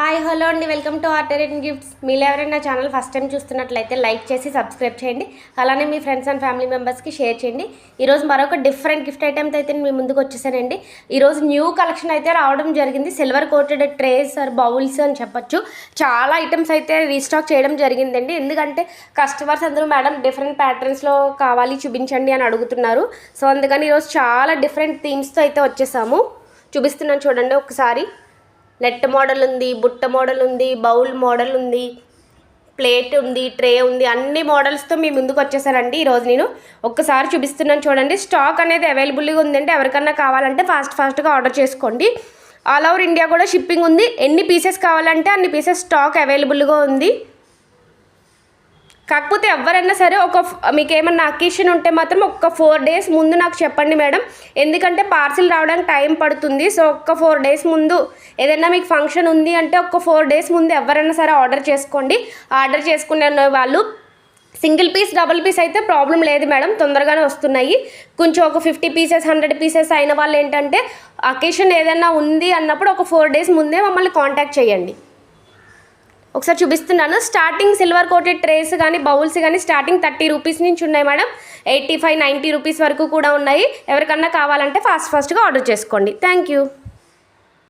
Hi hello అండి, welcome to ఆర్టర్ and gifts. మీరు ఎవరైనా ఛానల్ ఫస్ట్ టైం చూస్తున్నట్లయితే లైక్ చేసి సబ్స్క్రైబ్ చేయండి. అలానే మీ ఫ్రెండ్స్ అండ్ ఫ్యామిలీ మెంబర్స్కి షేర్ చేయండి. ఈరోజు మరొక డిఫరెంట్ గిఫ్ట్ ఐటమ్స్ అయితే మీ ముందుకు వచ్చేసానండి. ఈరోజు న్యూ కలెక్షన్ అయితే రావడం జరిగింది. Silver coated trays or bowls అని చెప్పొచ్చు. చాలా ఐటమ్స్ అయితే రీస్టాక్ చేయడం జరిగిందండి. ఎందుకంటే కస్టమర్స్ అందరూ మేడం డిఫరెంట్ ప్యాటర్న్స్లో కావాలి చూపించండి అని అడుగుతున్నారు. సో అందుకని ఈరోజు చాలా డిఫరెంట్ థీమ్స్తో అయితే వచ్చేసాము. చూపిస్తున్నాను చూడండి ఒకసారి. నెట్ మోడల్ ఉంది, బుట్ట మోడల్ ఉంది, బౌల్ మోడల్ ఉంది, ప్లేట్ ఉంది, ట్రే ఉంది, అన్ని మోడల్స్తో మీ ముందుకు వచ్చేసానండి. ఈరోజు నేను ఒక్కసారి చూపిస్తున్నాను చూడండి. స్టాక్ అనేది అవైలబుల్గా ఉందండి. ఎవరికన్నా కావాలంటే ఫాస్ట్గా ఆర్డర్ చేసుకోండి. ఆల్ ఓవర్ ఇండియా కూడా షిప్పింగ్ ఉంది. ఎన్ని పీసెస్ కావాలంటే అన్ని పీసెస్ స్టాక్ అవైలబుల్గా ఉంది. కాకపోతే ఎవరైనా సరే మీకు ఏమన్నా అకేషన్ ఉంటే మాత్రం 4 days ముందు నాకు చెప్పండి మేడం. ఎందుకంటే పార్సిల్ రావడానికి టైం పడుతుంది. సో 4 days ముందు ఏదైనా మీకు ఫంక్షన్ ఉంది అంటే 4 days ముందు ఎవరైనా సరే ఆర్డర్ చేసుకోండి. ఆర్డర్ చేసుకునే వాళ్ళు సింగిల్ పీస్ డబుల్ పీస్ అయితే ప్రాబ్లం లేదు మేడం, తొందరగానే వస్తున్నాయి. కొంచెం 50 pieces 100 pieces అయిన వాళ్ళు ఏంటంటే అకేషన్ ఏదైనా ఉంది అన్నప్పుడు 4 days ముందే మమ్మల్ని కాంటాక్ట్ చేయండి. ఒకసారి చూపిస్తున్నాను. స్టార్టింగ్ సిల్వర్ కోటెడ్ ట్రేస్ కానీ బౌల్స్ కానీ స్టార్టింగ్ 30 rupees నుంచి ఉన్నాయి మేడం. 85-90 rupees వరకు కూడా ఉన్నాయి. ఎవరికన్నా కావాలంటే ఫాస్ట్గా ఆర్డర్ చేసుకోండి. Thank you.